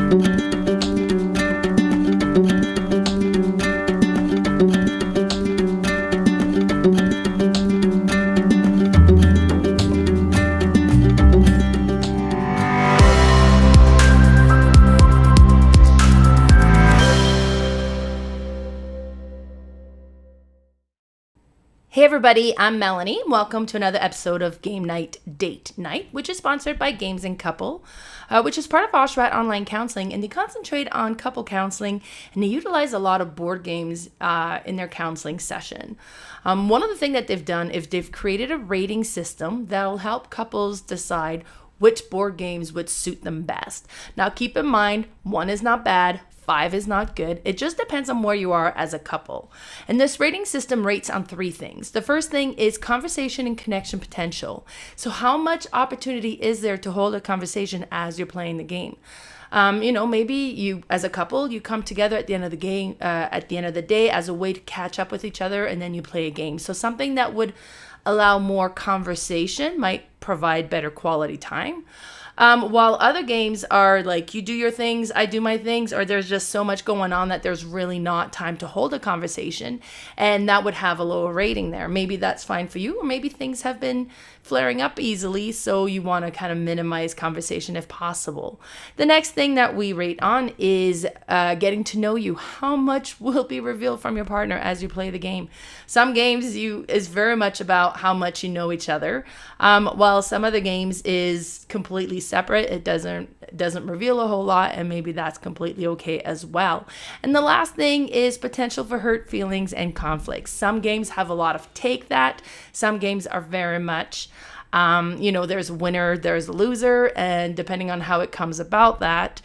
Hey everybody, I'm Melanie. Welcome to another episode of Game Night Date Night, which is sponsored by Games and Couple, which is part of Oshrat Online Counseling, and they concentrate on couple counseling, and they utilize a lot of board games in their counseling session. One of the things that they've done is they've created a rating system that'll help couples decide which board games would suit them best. Now keep in mind, 1 is not bad, 5 is not good. It just depends on where you are as a couple. And this rating system rates on 3 things. The first thing is conversation and connection potential. So how much opportunity is there to hold a conversation as you're playing the game? Maybe you, as a couple, you come together at the end of the game, at the end of the day, as a way to catch up with each other, and then you play a game. So something that would allow more conversation might provide better quality time. While other games are like, you do your things, I do my things, or there's just so much going on that there's really not time to hold a conversation, and that would have a lower rating there. Maybe that's fine for you, or maybe things have been flaring up easily, so you want to kind of minimize conversation if possible. The next thing that we rate on is getting to know you. How much will be revealed from your partner as you play the game? Some games is very much about how much you know each other, while some other games is completely separate. It doesn't reveal a whole lot, and maybe that's completely okay as well. And the last thing is potential for hurt feelings and conflicts. Some games have a lot of take that. Some games are very much there's a winner, there's a loser, and depending on how it comes about, that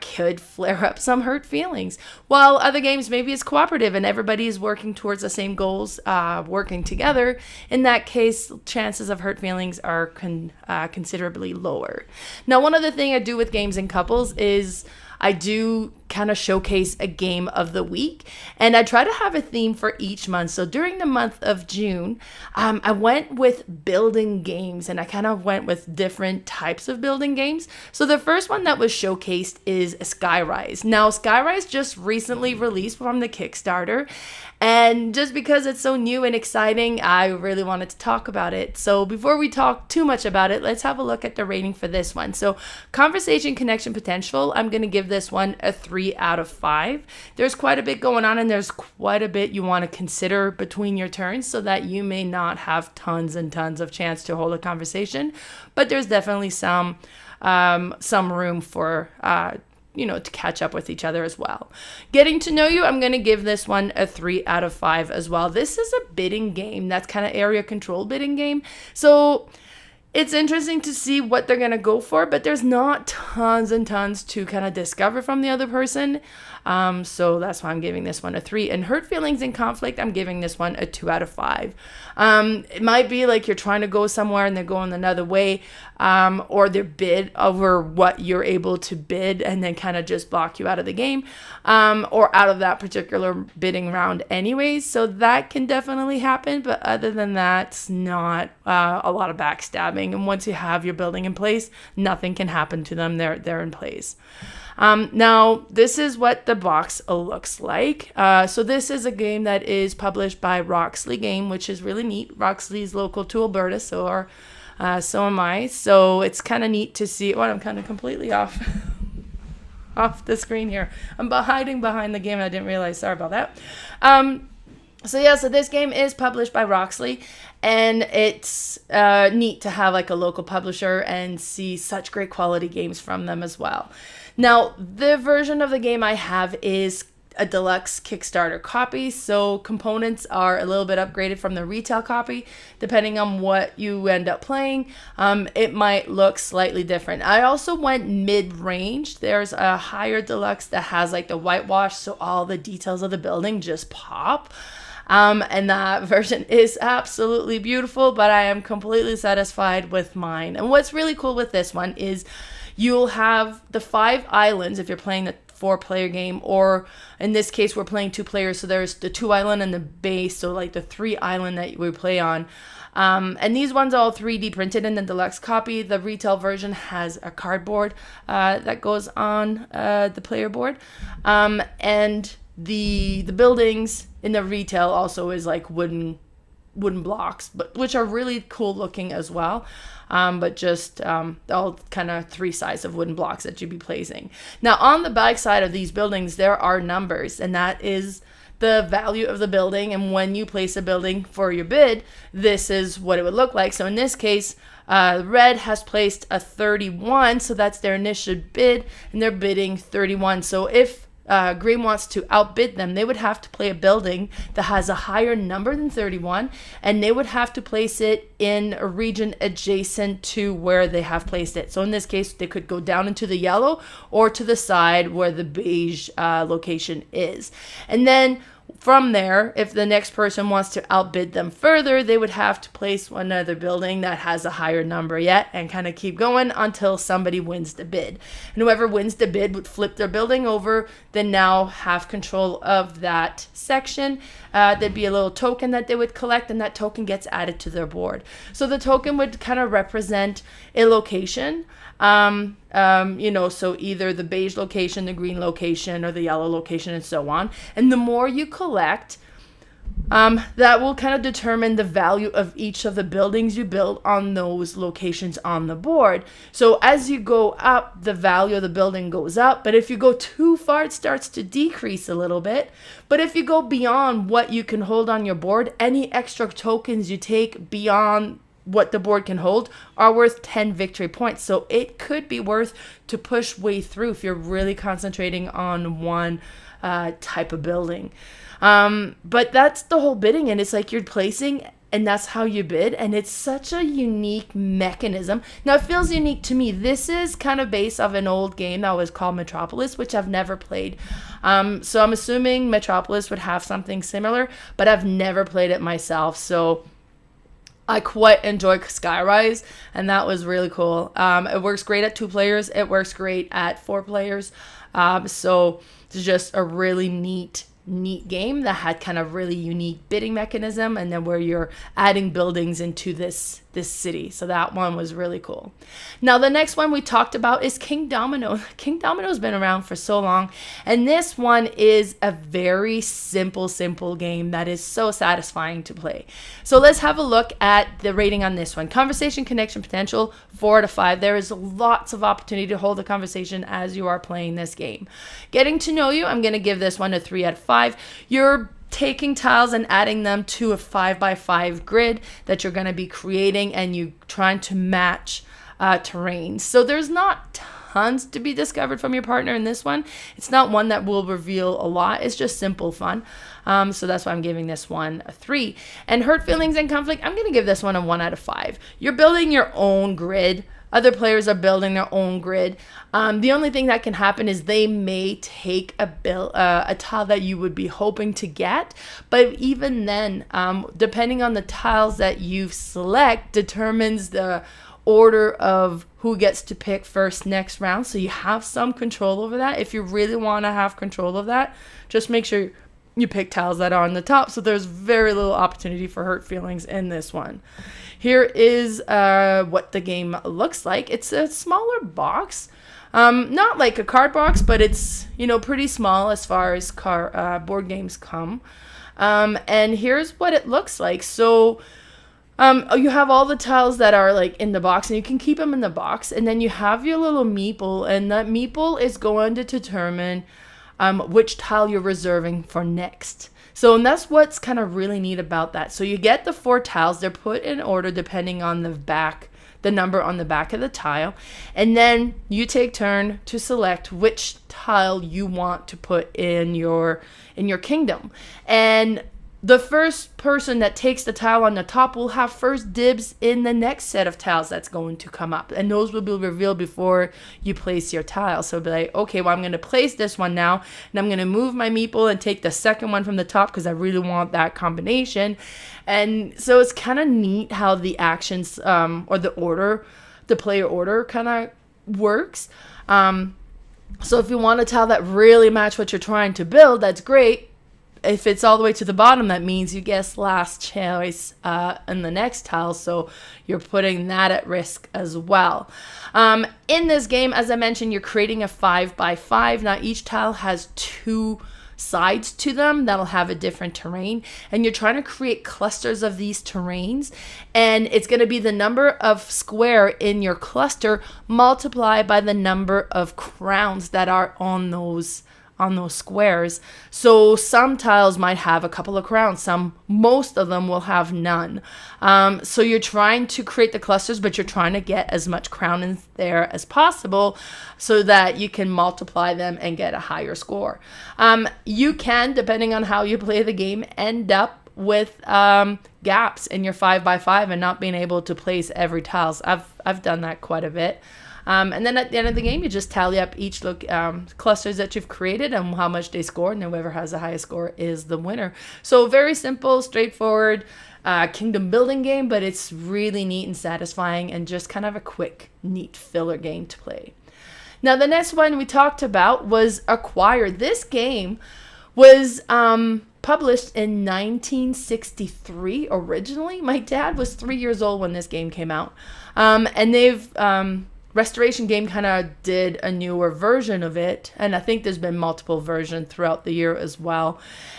could flare up some hurt feelings. While other games maybe it's cooperative and everybody is working towards the same goals, working together. In that case, chances of hurt feelings are considerably lower. Now, one other thing I do with Games and Couples is I do kind of showcase a game of the week, and I try to have a theme for each month. So during the month of June, I went with building games, and I kind of went with different types of building games. So the first one that was showcased is Skyrise. Now, Skyrise just recently released from the Kickstarter, and just because it's so new and exciting, I really wanted to talk about it. So before we talk too much about it, let's have a look at the rating for this one. So conversation connection potential, I'm going to give this one a 3 out of 5. There's quite a bit going on, and there's quite a bit you want to consider between your turns, so that you may not have tons and tons of chance to hold a conversation, but there's definitely some room for to catch up with each other as well. Getting to know you, I'm going to give this one a 3 out of 5 as well. This is a bidding game. That's kind of area control bidding game. So it's interesting to see what they're going to go for, but there's not tons and tons to kind of discover from the other person. So that's why I'm giving this one a 3. And hurt feelings and conflict, I'm giving this one a 2 out of 5. It might be like you're trying to go somewhere and they're going another way, or they bid over what you're able to bid and then kind of just block you out of the game, or out of that particular bidding round anyways. So that can definitely happen, but other than that, it's not a lot of backstabbing. And once you have your building in place, nothing can happen to them. They're in place. Now, this is what the box looks like. So this is a game that is published by Roxley Game, which is really neat. Roxley's local to Alberta, so am I. So it's kind of neat to see. I'm kind of completely off the screen here. I'm hiding behind the game, and I didn't realize. Sorry about that. So this game is published by Roxley, and it's neat to have like a local publisher and see such great quality games from them as well. Now, the version of the game I have is a deluxe Kickstarter copy, so components are a little bit upgraded from the retail copy. Depending on what you end up playing, it might look slightly different. I also went mid-range. There's a higher deluxe that has like the whitewash, so all the details of the building just pop. And that version is absolutely beautiful, but I am completely satisfied with mine. And what's really cool with this one is you'll have the 5 islands if you're playing the 4-player game, or in this case we're playing 2 players, so there's the 2 island and the base, so like the 3 island that we play on. And these ones are all 3D printed in the deluxe copy. The retail version has a cardboard that goes on the player board. And the buildings in the retail also is like wooden blocks, but which are really cool looking as well. But just all kind of 3 sides of wooden blocks that you'd be placing. Now, on the back side of these buildings, there are numbers, and that is the value of the building. And when you place a building for your bid, this is what it would look like. So in this case, red has placed a 31, so that's their initial bid, and they're bidding 31. So if green wants to outbid them, they would have to play a building that has a higher number than 31, and they would have to place it in a region adjacent to where they have placed it. So in this case, they could go down into the yellow or to the side where the beige location is. And then from there, if the next person wants to outbid them further, they would have to place another building that has a higher number yet, and kind of keep going until somebody wins the bid. And whoever wins the bid would flip their building over, then now have control of that section. There'd be a little token that they would collect, and that token gets added to their board. So the token would kind of represent a location. So either the beige location, the green location, or the yellow location, and so on. And the more you collect, that will kind of determine the value of each of the buildings you build on those locations on the board. So as you go up, the value of the building goes up, but if you go too far, it starts to decrease a little bit. But if you go beyond what you can hold on your board, any extra tokens you take beyond what the board can hold are worth 10 victory points. So it could be worth to push way through if you're really concentrating on one type of building. But that's the whole bidding, and it's like you're placing, and that's how you bid, and it's such a unique mechanism. Now, it feels unique to me. This is kind of based off an old game that was called Metropolis, which I've never played. So I'm assuming Metropolis would have something similar, but I've never played it myself. So I quite enjoy Skyrise, and that was really cool. It works great at 2 players. It works great at 4 players. So it's just a really neat game that had kind of really unique bidding mechanism, and then where you're adding buildings into this city. So that one was really cool. Now, the next one we talked about is Kingdomino. Kingdomino's been around for so long, and this one is a very simple game that is so satisfying to play. So let's have a look at the rating on this one. Conversation, connection, potential, 4 out of 5. There is lots of opportunity to hold a conversation as you are playing this game. Getting to know you, I'm going to give this one a 3 out of 5. You're taking tiles and adding them to a 5x5 grid that you're going to be creating, and you trying to match terrain. So there's not tons to be discovered from your partner in this one. It's not one that will reveal a lot. It's just simple fun. So that's why I'm giving this one a 3. And hurt feelings and conflict, I'm going to give this one a 1 out of 5. You're building your own grid. Other players are building their own grid. The only thing that can happen is they may take a tile that you would be hoping to get. But even then, depending on the tiles that you select, determines the order of who gets to pick first next round. So you have some control over that. If you really want to have control of that, just make sure you pick tiles that are on the top. So there's very little opportunity for hurt feelings in this one. Here is what the game looks like. It's a smaller box. Not like a card box, but it's, pretty small as far as board games come. And here's what it looks like. So you have all the tiles that are like in the box, and you can keep them in the box. And then you have your little meeple, and that meeple is going to determine which tile you're reserving for next. So, and that's what's kind of really neat about that. So you get the 4 tiles. They're put in order depending on the number on the back of the tile. And then you take turn to select which tile you want to put in your kingdom. And the first person that takes the tile on the top will have first dibs in the next set of tiles that's going to come up. And those will be revealed before you place your tile. So be like, okay, well, I'm going to place this one now, and I'm going to move my meeple and take the second one from the top because I really want that combination. And so it's kind of neat how the actions or the player order kind of works. So if you want a tile that really match what you're trying to build, that's great. if it's all the way to the bottom, that means you guess last choice in the next tile, so you're putting that at risk as well. In this game, as I mentioned, you're creating a 5x5. Now each tile has 2 sides to them that'll have a different terrain, and you're trying to create clusters of these terrains, and it's going to be the number of square in your cluster multiplied by the number of crowns that are on those squares. So some tiles might have a couple of crowns, most of them will have none. So you're trying to create the clusters, but you're trying to get as much crown in there as possible so that you can multiply them and get a higher score. You can, depending on how you play the game, end up with gaps in your 5x5 and not being able to place every tiles. I've done that quite a bit. And then at the end of the game, you just tally up each clusters that you've created and how much they scored, and whoever has the highest score is the winner. So very simple, straightforward kingdom building game, but it's really neat and satisfying and just kind of a quick, neat filler game to play. Now, the next one we talked about was Acquire. This game was published in 1963 originally. My dad was 3 years old when this game came out. And they've... Restoration Game kind of did a newer version of it, and I think there's been multiple versions throughout the year as well.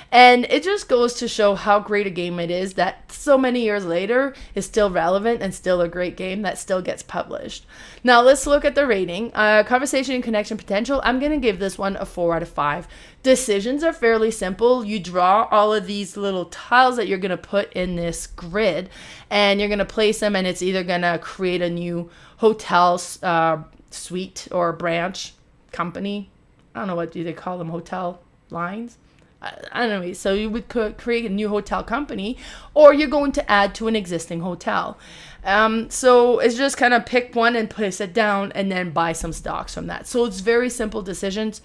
And it just goes to show how great a game it is that so many years later is still relevant and still a great game that still gets published. Now let's look at the rating. Conversation and connection potential, I'm going to give this one a 4 out of 5. Decisions are fairly simple. You draw all of these little tiles that you're going to put in this grid, and you're going to place them, and it's either going to create a new hotel suite or branch company. I don't know, what do they call them, hotel lines? I don't know. So you would create a new hotel company, or you're going to add to an existing hotel. So it's just kind of pick one and place it down and then buy some stocks from that. So it's very simple decisions.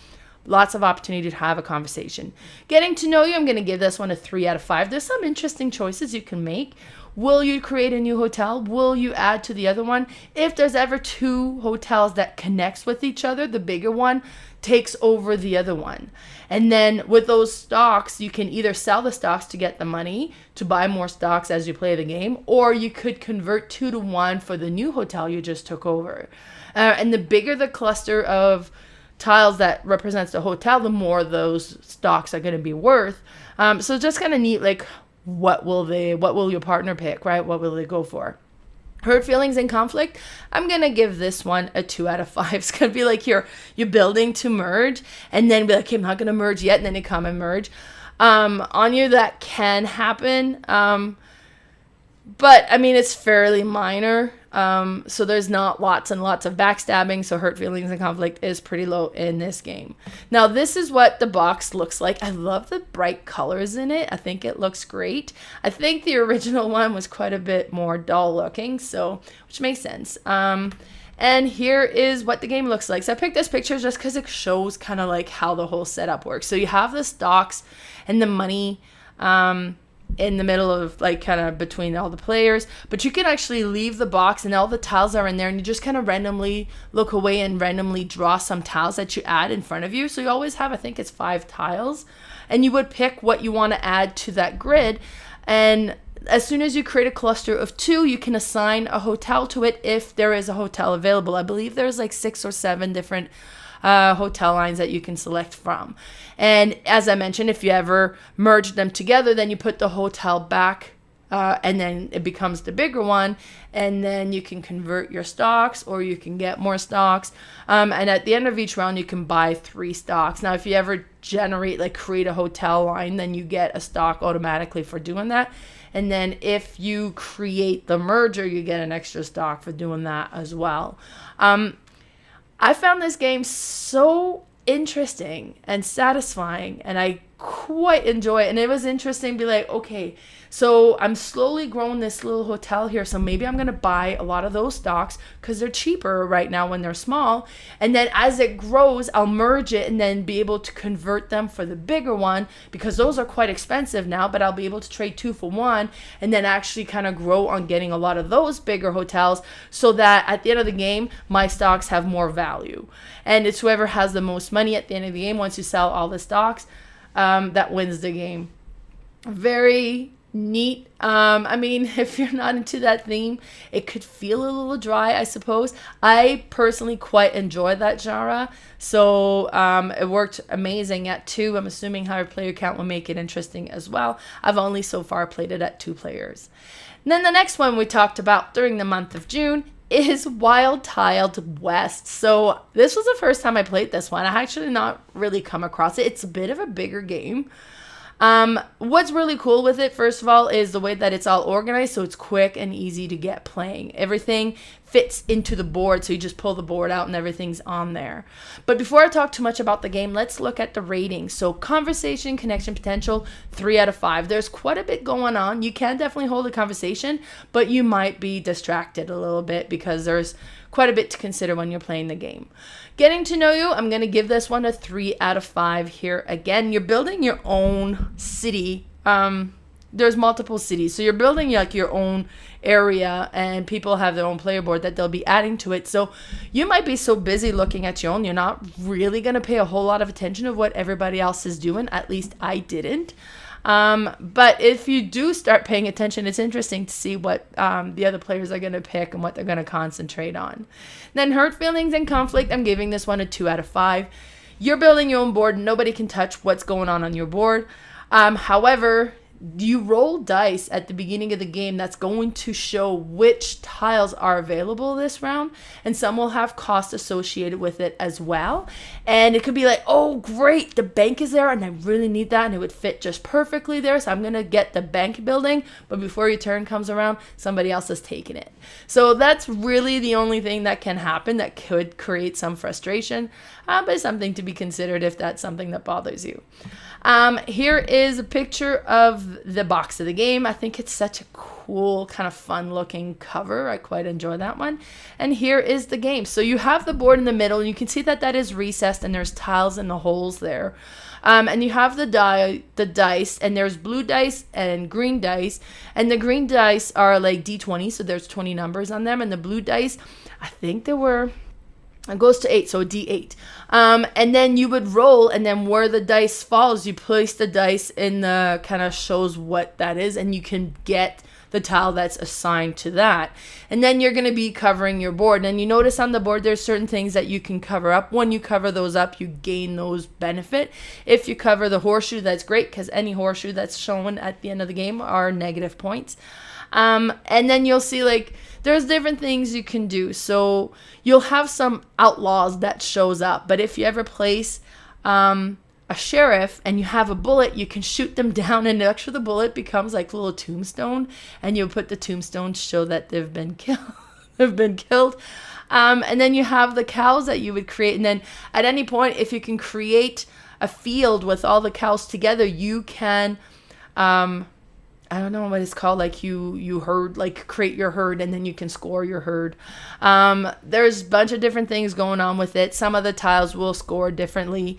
Lots of opportunity to have a conversation. Getting to know you, I'm going to give this one a 3 out of 5. There's some interesting choices you can make. Will you create a new hotel? Will you add to the other one? If there's ever 2 hotels that connects with each other, the bigger one takes over the other one. And then with those stocks, you can either sell the stocks to get the money to buy more stocks as you play the game, or you could convert 2 to 1 for the new hotel you just took over. And the bigger the cluster of tiles that represents the hotel, the more those stocks are going to be worth. So just kind of neat, like, what will your partner pick, right? What will they go for? Hurt feelings and conflict, I'm going to give this one a 2 out of 5. It's going to be like you're building to merge, and then be like, okay, I'm not going to merge yet, and then they come and merge. On you, that can happen. But, I mean, it's fairly minor. So there's not lots and lots of backstabbing. So hurt feelings and conflict is pretty low in this game. Now, this is what the box looks like. I love the bright colors in it. I think it looks great. I think the original one was quite a bit more dull looking, so which makes sense. And here is what the game looks like. So I picked this picture just because it shows kind of like how the whole setup works. So you have the stocks and the money in the middle of, like, kind of between all the players, but you can actually leave the box and all the tiles are in there, and you just kind of randomly look away and randomly draw some tiles that you add in front of you. So you always have, I think it's 5 tiles, and you would pick what you want to add to that grid. And as soon as you create a cluster of 2, you can assign a hotel to it if there is a hotel available. I believe there's like 6 or 7 different hotel lines that you can select from. And as I mentioned, if you ever merge them together, then you put the hotel back and then it becomes the bigger one, and then you can convert your stocks, or you can get more stocks. And at the end of each round, you can buy 3 stocks. Now, if you ever create a hotel line, then you get a stock automatically for doing that. And then if you create the merger, you get an extra stock for doing that as well. I found this game so interesting and satisfying, and I quite enjoy it. And it was interesting to be like, okay, so I'm slowly growing this little hotel here, so maybe I'm going to buy a lot of those stocks because they're cheaper right now when they're small. And then as it grows, I'll merge it and then be able to convert them for the bigger one, because those are quite expensive now, but I'll be able to trade 2 for 1 and then actually kind of grow on getting a lot of those bigger hotels, so that at the end of the game, my stocks have more value. And it's whoever has the most money at the end of the game once you sell all the stocks. that wins the game. Very neat. I mean, if you're not into that theme, it could feel a little dry, I suppose. I personally quite enjoy that genre, so it worked amazing at 2. I'm assuming higher player count will make it interesting as well. I've only so far played it at 2 players. And then the next one we talked about during the month of June is Wild Tiled West. So this was the first time I played this one. I actually not really come across it. It's a bit of a bigger game. What's really cool with it, first of all, is the way that it's all organized, so it's quick and easy to get playing. Everything fits into the board, so you just pull the board out and everything's on there. But before I talk too much about the game, let's look at the ratings. So conversation, connection, potential, 3 out of 5. There's quite a bit going on. You can definitely hold a conversation, but you might be distracted a little bit because there's quite a bit to consider when you're playing the game. Getting to know you, I'm going to give this one a 3 out of 5 here. Again, you're building your own city. There's multiple cities, so you're building like your own area, and people have their own player board that they'll be adding to it. So you might be so busy looking at your own, you're not really going to pay a whole lot of attention to what everybody else is doing. At least I didn't. But if you do start paying attention, it's interesting to see what the other players are going to pick and what they're going to concentrate on. Then hurt feelings and conflict, I'm giving this one a 2 out of 5. You're building your own board. Nobody can touch what's going on your board. However, you roll dice at the beginning of the game that's going to show which tiles are available this round, and some will have cost associated with it as well. And it could be like, oh great, the bank is there and I really need that and it would fit just perfectly there, so I'm gonna get the bank building, but before your turn comes around, somebody else has taken it. So that's really the only thing that can happen that could create some frustration, but it's something to be considered if that's something that bothers you. Here is a picture of the box of the game. I think it's such a cool, kind of fun looking cover. I quite enjoy that one. And here is the game. So you have the board in the middle, and you can see that that is recessed and there's tiles in the holes there. And you have the dice, and there's blue dice and green dice. And the green dice are like D20, so there's 20 numbers on them. And the blue dice, I think there were... It goes to 8, so a D8. And then you would roll, and then where the dice falls, you place the dice in the kind of shows what that is, and you can get the tile that's assigned to that. And then you're going to be covering your board. And you notice on the board there's certain things that you can cover up. When you cover those up, you gain those benefit. If you cover the horseshoe, that's great, because any horseshoe that's shown at the end of the game are negative points. And then you'll see like there's different things you can do. So you'll have some outlaws that shows up, but if you ever place a sheriff and you have a bullet, you can shoot them down, and actually the bullet becomes like a little tombstone, and you'll put the tombstone to show that they've been killed. And then you have the cows that you would create, and then at any point, if you can create a field with all the cows together, you can I don't know what it's called, like you herd, like create your herd, and then you can score your herd. There's a bunch of different things going on with it. Some of the tiles will score differently.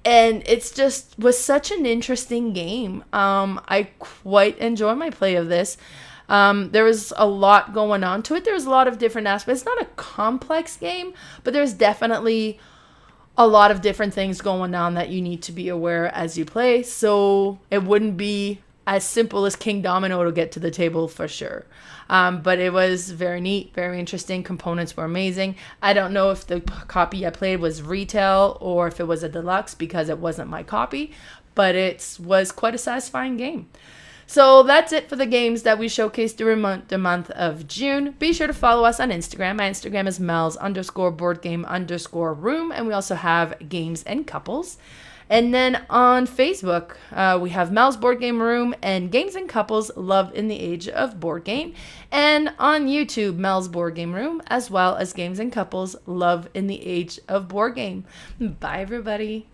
And it's just was such an interesting game. I quite enjoy my play of this. There was a lot going on to it. There's a lot of different aspects. It's not a complex game, but there's definitely a lot of different things going on that you need to be aware as you play. So it wouldn't be as simple as Kingdomino to get to the table for sure. But it was very neat, very interesting. Components were amazing. I don't know if the copy I played was retail or if it was a deluxe, because it wasn't my copy, but it was quite a satisfying game. So that's it for the games that we showcased during the month of June. Be sure to follow us on Instagram. My Instagram is Mel's_boardgame_room, and we also have Games and Couples. And then on Facebook, we have Mel's Board Game Room and Games and Couples Love in the Age of Board Game. And on YouTube, Mel's Board Game Room, as well as Games and Couples Love in the Age of Board Game. Bye, everybody.